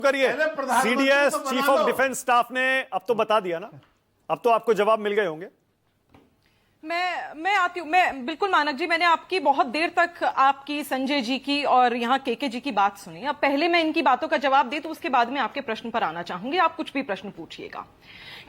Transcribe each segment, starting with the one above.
करिए। CDS chief of defence staff ने अब तो बता दिया ना, अब तो आपको जवाब मिल गए होंगे। मैं आती हूँ। मैं बिल्कुल मानक जी, मैंने आपकी बहुत देर तक आपकी संजय जी की और यहाँ केके जी की बात सुनी। अब पहले मैं इनकी बातों का जवाब दे तो उसके बाद में आपके प्रश्न पर आना चाहूंगी। आप कुछ भी प्रश्न पूछिएगा।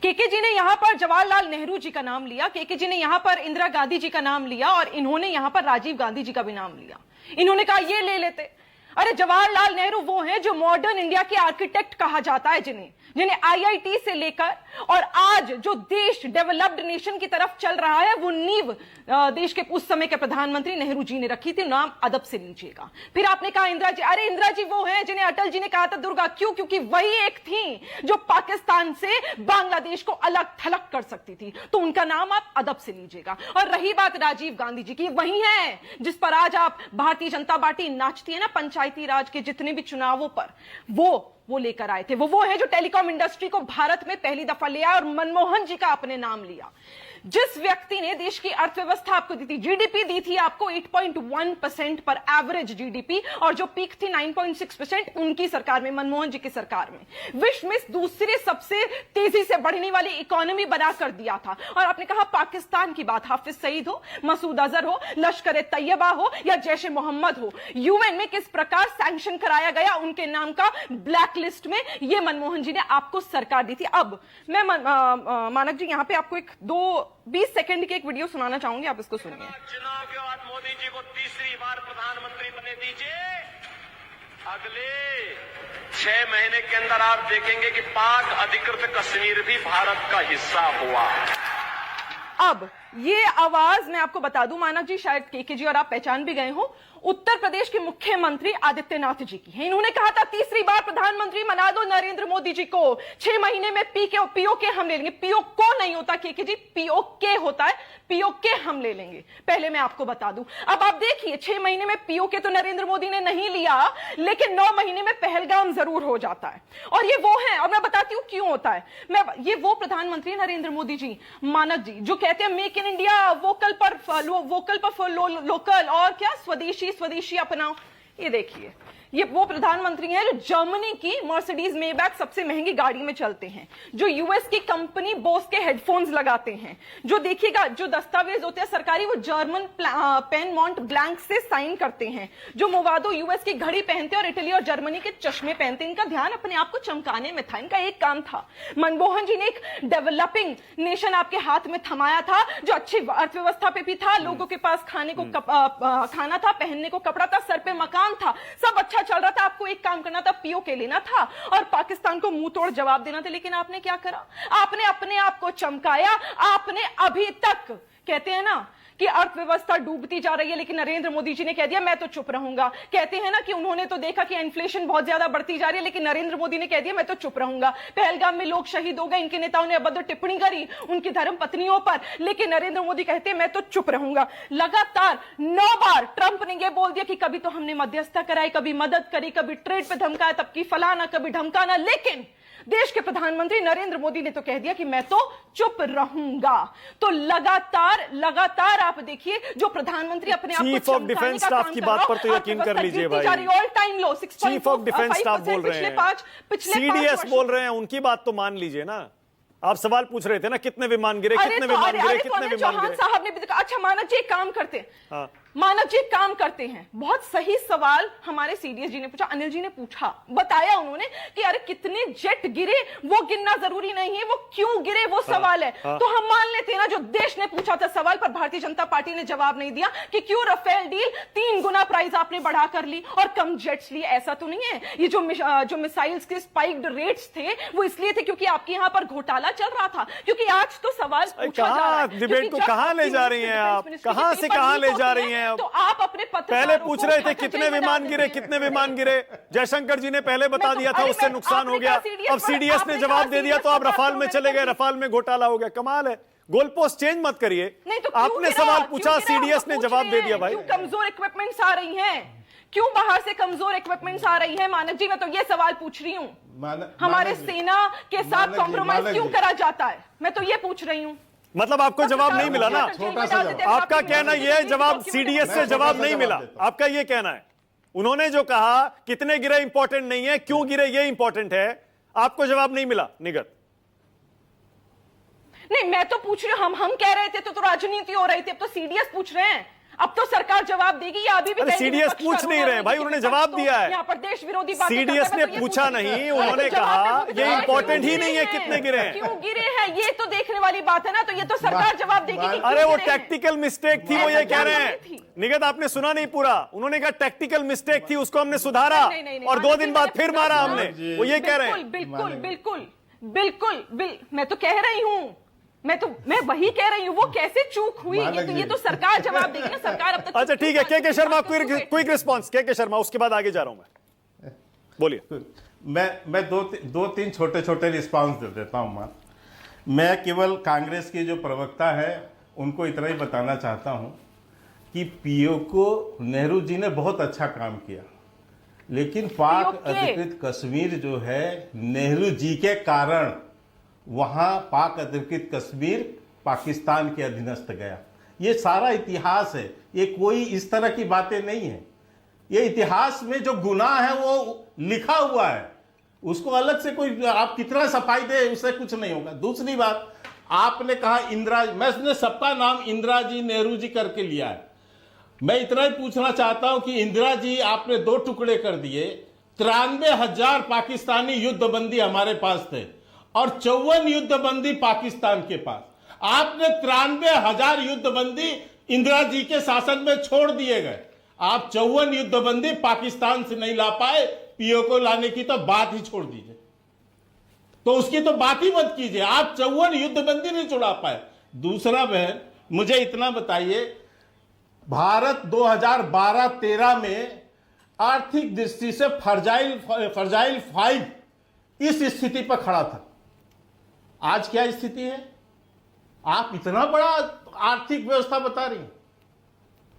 केके जी ने यहाँ पर जवाहरलाल नेहरू जी का नाम लिया, केके जी ने यहाँ पर इंदिरा गांधी जी का नाम लिया और इन्होंने यहाँ पर राजीव गांधी जी का भी नाम लिया। इन्होंने कहा ये ले लेते। अरे जवाहरलाल नेहरू वो हैं जो मॉडर्न इंडिया के आर्किटेक्ट कहा जाता है, जिन्हें आईआईटी से लेकर और आज जो देश डेवलप्ड नेशन की तरफ चल रहा है वो नींव देश के उस समय के प्रधानमंत्री नेहरू जी ने रखी थी। नाम अदब से लीजिएगा। फिर आपने कहा इंदिरा जी, अरे इंदिरा जी वो हैं जिन्हें अटल जी ने कहा था दुर्गा। क्यों? क्योंकि वही एक थी जो पाकिस्तान से बांग्लादेश को अलग थलग कर सकती थी, तो उनका नाम आप अदब से लीजिएगा। और रही बात राजीव गांधी जी की, वही है जिस पर आज आप भारतीय जनता पार्टी नाचती है ना, पंचायती राज के जितने भी चुनावों पर वो लेकर आए थे। वो है जो टेलीकॉम इंडस्ट्री को भारत में पहली दफा ले आया और मनमोहन जी का आपने नाम लिया। जिस व्यक्ति ने देश की अर्थव्यवस्था आपको दी थी, जीडीपी दी थी आपको 8.1% पर एवरेज जीडीपी, और जो पीक थी 9.6%, उनकी सरकार में, मनमोहन जी की सरकार में विश्व में दूसरे सबसे तेजी से बढ़ने वाली इकोनॉमी बनाकर दिया था। और आपने कहा पाकिस्तान की बात, हाफिज सईद हो, मसूद अजहर हो, लश्कर ए तैयबा हो या जैश ए मोहम्मद हो, यूएन में किस प्रकार सैंक्शन कराया गया उनके नाम का ब्लैक लिस्ट में, यह मनमोहन जी ने आपको सरकार दी थी। अब मैं मानक जी यहां पे आपको 20 सेकंड की एक वीडियो सुनाना चाहूंगी, आप इसको सुनिए। चुनाव के बाद मोदी जी को तीसरी बार प्रधानमंत्री बने दीजिए। अगले 6 महीने के अंदर आप देखेंगे कि पाक अधिकृत कश्मीर भी भारत का हिस्सा हुआ। अब ये आवाज मैं आपको बता दूं मानक जी, शायद केके जी और आप पहचान भी गए हो, उत्तर प्रदेश के मुख्यमंत्री आदित्यनाथ जी की है। इन्होंने कहा था तीसरी बार प्रधानमंत्री बना दो नरेंद्र मोदी जी को, 6 महीने में पीओके हम ले लेंगे। पीओके नहीं होता केके जी, पीओके होता है, पीओके हम ले लेंगे। पहले मैं आपको बता दूं। अब आप देखिए 6 महीने में पीओके तो नरेंद्र मोदी ने नहीं लिया, लेकिन 9 महीने में पहलगाम जरूर हो जाता है। और ये वो है, और मैं बताती हूं क्यों होता है। ये वो प्रधानमंत्री नरेंद्र मोदी जी, मानक जी, जो कहते हैं मेक इन इंडिया, वोकल पर लोकल, और क्या स्वदेशी अपनाओ। ये देखिए, ये वो प्रधानमंत्री हैं जो जर्मनी की मर्सिडीज मेबैक सबसे महंगी गाड़ी में चलते हैं, जो यूएस की कंपनी बोस के हेडफोन्स लगाते हैं, जो देखिएगा जो दस्तावेज होते हैं सरकारी वो जर्मन पेन मॉन्ट ब्लैंक से साइन करते हैं, जो मोवादो यूएस की घड़ी पहनते हैं और इटली और जर्मनी के चश्मे पहनते हैं। इनका ध्यान अपने आप को चमकाने में था, इनका एक काम था। मनमोहन जी ने एक डेवलपिंग नेशन आपके हाथ में थमाया था, जो अच्छी अर्थव्यवस्था पे भी था, लोगों के पास खाने को खाना था, पहनने को कपड़ा था, सर पे मकान था, सब अच्छा चल रहा था। आपको एक काम करना था, पीओके लेना था और पाकिस्तान को मुंह तोड़ जवाब देना था। लेकिन आपने क्या करा? आपने अपने आप को चमकाया। आपने अभी तक, कहते हैं ना कि अर्थव्यवस्था डूबती जा रही है, लेकिन नरेंद्र मोदी जी ने कह दिया मैं तो चुप रहूंगा। कहते हैं ना कि उन्होंने तो देखा कि इन्फ्लेशन बहुत ज्यादा बढ़ती जा रही है, लेकिन नरेंद्र मोदी ने कह दिया मैं तो चुप रहूंगा। पहलगाम में लोग शहीद हो गए, इनके नेताओं ने अभद्र टिप्पणी करी उनकी धर्म पत्नियों पर, लेकिन नरेंद्र मोदी कहते हैं मैं तो चुप रहूंगा। लगातार 9 बार ट्रंप ने यह बोल दिया कि कभी तो हमने मध्यस्थता कराई, कभी मदद करी, कभी ट्रेड पे धमकाया, तब की फलाना, कभी ढमकाना, लेकिन देश के प्रधानमंत्री नरेंद्र मोदी ने तो कह दिया कि मैं तो चुप रहूंगा। तो लगातार आप देखिए जो प्रधानमंत्री अपने आप को चीफ ऑफ डिफेंस स्टाफ की बात पर तो यकीन कर लीजिए भाई, all time low 6.5%। Chief of defence staff बोल रहे हैं, सीडीएस बोल रहे हैं, उनकी बात तो मान लीजिए ना। आप सवाल पूछ रहे थे ना कितने विमान गिरे, कितने विमान गिरे, कितने विमान गिरे। साहब ने भी देखा। अच्छा मानक जी काम करते हैं, मानक जी काम करते हैं, बहुत सही सवाल हमारे सीडीएस जी ने पूछा, अनिल जी ने पूछा, बताया उन्होंने कि अरे कितने जेट गिरे वो गिनना जरूरी नहीं है, वो क्यों गिरे वो सवाल है। तो हम मान लेते हैं ना जो देश ने पूछा था सवाल, पर भारतीय जनता पार्टी ने जवाब नहीं दिया कि क्यों राफेल डील 3 गुना प्राइस आपने बढ़ा कर ली और कम जेट्स लिए। ऐसा तो नहीं है, ये जो मिसाइल्स के स्पाइक्ड रेट्स थे वो इसलिए थे क्योंकि आपके यहां पर घोटाला चल रहा था। क्योंकि आज तो सवाल पूछा जा रहा है, डिबेट को कहां ले जा रही हैं आप, कहां से कहां ले जा रही हैं? तो आप अपने पहले पूछ रहे थे कितने विमान गिरे, कितने विमान गिरे। जयशंकर जी ने पहले बता दिया था, उससे नुकसान हो गया। अब सीडीएस ने जवाब दे दिया तो आप रफाल में चले गए, रफाल में घोटाला हो गया। कमाल है, गोल पोस्ट चेंज मत करिए। आपने सवाल पूछा, सीडीएस ने जवाब दे दिया। भाई कमजोर इक्विपमेंट्स आ रही हैं, क्यों बाहर से कमजोर इक्विपमेंट्स आ रही हैं? मानक जी मैं तो ये सवाल पूछ रही हूँ, हमारे सेना के साथ कॉम्प्रोमाइज क्यों करा जाता है? मैं तो ये पूछ रही हूँ। मतलब आपको जवाब नहीं मिला ना? आपका कहना यह है जवाब सीडीएस से जवाब नहीं मिला, आपका यह कहना है। उन्होंने जो कहा कितने गिरे इंपॉर्टेंट नहीं है, क्यों गिरे ये इंपॉर्टेंट है। आपको जवाब नहीं मिला निगत। नहीं, मैं तो पूछ रही हूं, हम कह रहे थे तो राजनीति हो रही थी, अब तो सीडीएस पूछ रहे हैं। अब तो सरकार जवाब देगी या अभी भी सीडीएस पूछ नहीं रहे भाई, उन्होंने जवाब दिया है। यहाँ पर देश विरोधी बातें सीडीएस करते ने हैं, तो पूछा नहीं, उन्होंने कहा ये इंपॉर्टेंट ही नहीं है कितने गिरे हैं। क्यों गिरे हैं ये तो देखने वाली बात है ना, तो ये तो सरकार जवाब देगी कि अरे वो क्यों गिरे हैं। टैक्टिकल मिस्टेक थी, वो ये कह रहे हैं। निगत आपने सुना नहीं पूरा, उन्होंने कहा टैक्टिकल मिस्टेक थी, उसको हमने सुधारा और 2 दिन बाद फिर मारा हमने, वो ये कह रहे हैं। बिल्कुल बिल्कुल बिल्कुल, मैं तो कह रही हूं, मैं वही कह रही हूं, वो कैसे चूक हुई ये तो सरकार जवाब देगी ना। सरकार अब तक अच्छा ठीक है, के शर्मा क्विक रिस्पांस। के शर्मा, उसके बाद आगे जा रहा हूं मैं, बोलिए। मैं दो तीन छोटे छोटे रिस्पांस दे देता हूं। मैं केवल कांग्रेस के जो प्रवक्ता है उनको इतना ही बताना चाहता हूं कि पीओ को नेहरू जी ने बहुत अच्छा काम किया, लेकिन पाक अधिकृत कश्मीर जो है नेहरू जी के कारण वहां पाक अधिकृत कश्मीर पाकिस्तान के अधीनस्थ गया। ये सारा इतिहास है, ये कोई इस तरह की बातें नहीं है। ये इतिहास में जो गुनाह है वो लिखा हुआ है, उसको अलग से कोई आप कितना सफाई दे उससे कुछ नहीं होगा। दूसरी बात, आपने कहा इंदिरा, मैंने सबका नाम इंदिरा जी नेहरू जी करके लिया है। मैं इतना ही पूछना चाहता हूं कि इंदिरा जी आपने 2 टुकड़े कर दिए, 93,000 पाकिस्तानी युद्धबंदी हमारे पास थे और 54 युद्धबंदी पाकिस्तान के पास। आपने 93,000 युद्धबंदी इंदिरा जी के शासन में छोड़ दिए गए। आप 54 युद्धबंदी पाकिस्तान से नहीं ला पाए, पीओ को लाने की तो बात ही छोड़ दीजिए, तो उसकी तो बात ही मत कीजिए। आप 54 युद्धबंदी नहीं छुड़ा पाए। दूसरा बहन, मुझे इतना बताइए, भारत 2012-13 में आर्थिक दृष्टि से फर्जाइल 5 इस स्थिति पर खड़ा था। आज क्या स्थिति है? आप इतना बड़ा आर्थिक व्यवस्था बता रही हैं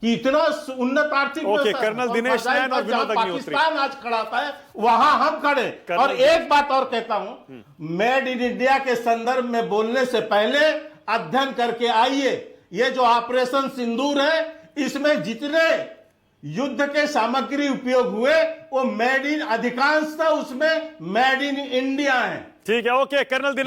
कि इतना उन्नत आर्थिक व्यवस्था। कर्नल दिनेश नैन और विनोद अग्निहोत्री पाकिस्तान आज खड़ा है, वहां हम खड़े। और एक बात और कहता हूं, मेड इन इंडिया के संदर्भ में बोलने से पहले अध्ययन करके आइए। ये जो ऑपरेशन सिंदूर है, इसमें जितने युद्ध के सामग्री उपयोग हुए वो मेड इन, अधिकांशतः उसमें मेड इन इंडिया है। ठीक है, ओके कर्नल दिनेश।